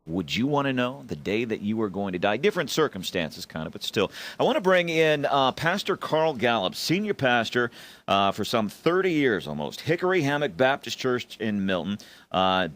Would you want to know the day that you were going to die? Different circumstances, kind of, but still. I want to bring in Pastor Carl Gallups, senior pastor for some 30 years almost, Hickory Hammock Baptist Church in Milton,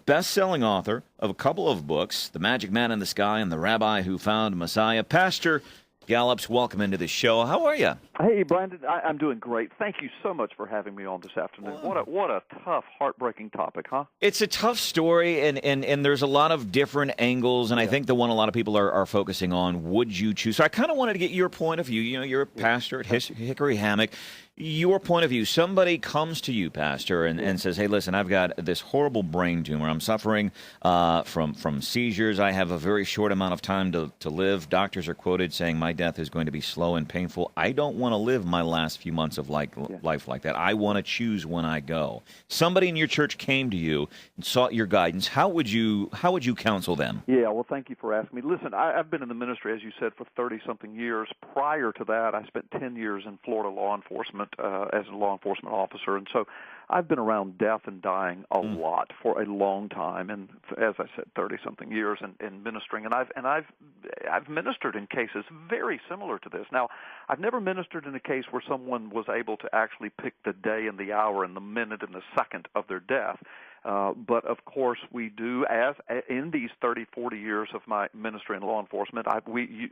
best-selling author of a couple of books, The Magic Man in the Sky and The Rabbi Who Found Messiah. Pastor Gallups, welcome into the show. How are you? Hey, Branden, I'm doing great. Thank you so much for having me on this afternoon. What a tough, heartbreaking topic, huh? It's a tough story, and there's a lot of different angles, and I think the one a lot of people are focusing on, would you choose? So I kind of wanted to get your point of view. You know, you're a pastor at Hickory Hammock. Your point of view, somebody comes to you, Pastor, and says, hey, listen, I've got this horrible brain tumor. I'm suffering from seizures. I have a very short amount of time to live. Doctors are quoted saying my death is going to be slow and painful. I don't want to live my last few months of life like that. I want to choose when I go. Somebody in your church came to you and sought your guidance. How would you counsel them? Yeah, well, thank you for asking me. Listen, I've been in the ministry, as you said, for 30-something years. Prior to that, I spent 10 years in Florida law enforcement as a law enforcement officer, and so I've been around death and dying a lot for a long time, and as I said, 30-something years in ministering, and I've ministered in cases very similar to this. Now, I've never ministered in a case where someone was able to actually pick the day and the hour and the minute and the second of their death. But, of course, we do, as in these 30, 40 years of my ministry in law enforcement, we've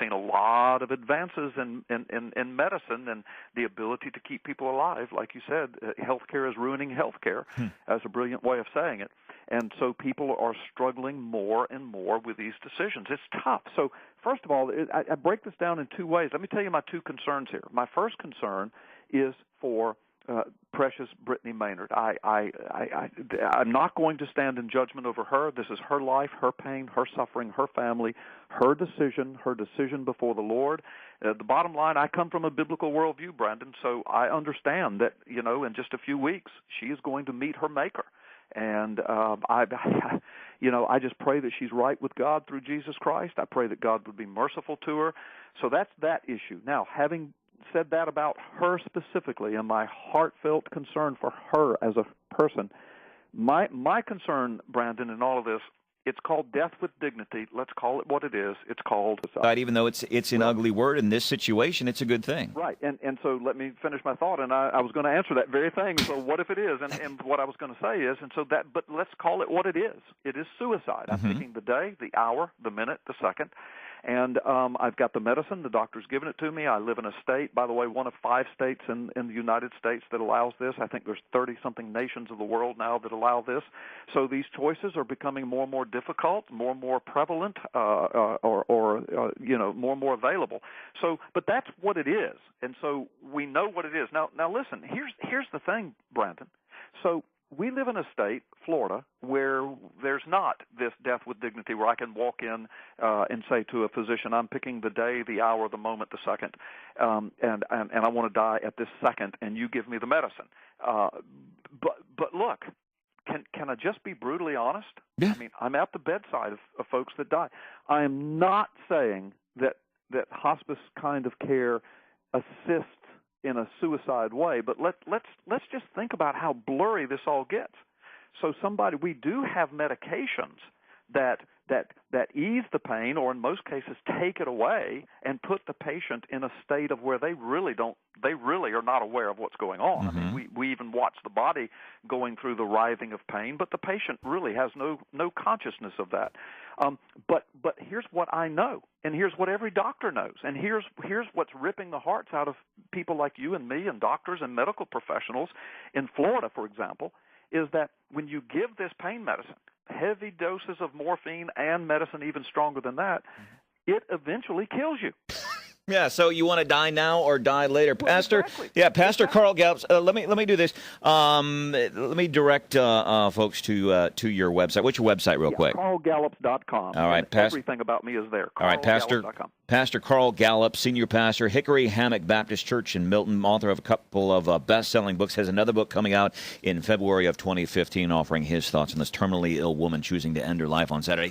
seen a lot of advances in medicine and the ability to keep people alive. Like you said, healthcare is ruining healthcare. That's a brilliant way of saying it. And so people are struggling more and more with these decisions. It's tough. So, first of all, I break this down in two ways. Let me tell you my two concerns here. My first concern is for precious Brittany Maynard. I'm not going to stand in judgment over her. This is her life, her pain, her suffering, her family, her decision before the Lord. The bottom line, I come from a biblical worldview, Branden, so I understand that, in just a few weeks, she is going to meet her Maker. And I just pray that she's right with God through Jesus Christ. I pray that God would be merciful to her. So that's that issue. Now, having said that about her specifically and my heartfelt concern for her as a person, my concern, Branden, in all of this, it's called death with dignity. Let's call it what it is. It's called suicide. Even though it's an ugly word, in this situation, it's a good thing. Right. And so let me finish my thought, and I was going to answer that very thing. So what if it is? And what I was going to say is, but let's call it what it is. It is suicide. I'm picking the day, the hour, the minute, the second. And I've got the medicine. The doctor's given it to me. I live in a state, by the way, one of 5 states in the United States that allows this. I think there's 30-something nations of the world now that allow this. So these choices are becoming more and more difficult, more and more prevalent, or more and more available. So, but that's what it is. And so we know what it is. Now listen, here's the thing, Branden. So we live in a state, Florida, where there's not this death with dignity where I can walk in and say to a physician, I'm picking the day, the hour, the moment, the second, and I want to die at this second, and you give me the medicine. But look, can I just be brutally honest? Yeah. I mean, I'm at the bedside of folks that die. I am not saying that hospice kind of care assists in a suicide way, but let's just think about how blurry this all gets. So we do have medications that ease the pain, or in most cases take it away and put the patient in a state of where they really are not aware of what's going on. I mean, we even watch the body going through the writhing of pain, but the patient really has no consciousness of that. But here's what I know, and here's what every doctor knows, and here's what's ripping the hearts out of people like you and me and doctors and medical professionals in Florida, for example, is that when you give this pain medicine, heavy doses of morphine and medicine even stronger than that, it eventually kills you. Yeah, so you want to die now or die later, well, Pastor? Exactly. Yeah, Pastor Carl Gallups. Let me do this. Let me direct folks to your website. What's your website, real quick? CarlGallups.com. All right, everything about me is there. All right, Pastor Carl Gallups, senior pastor, Hickory Hammock Baptist Church in Milton, author of a couple of best-selling books, has another book coming out in February of 2015, offering his thoughts on this terminally ill woman choosing to end her life on Saturday.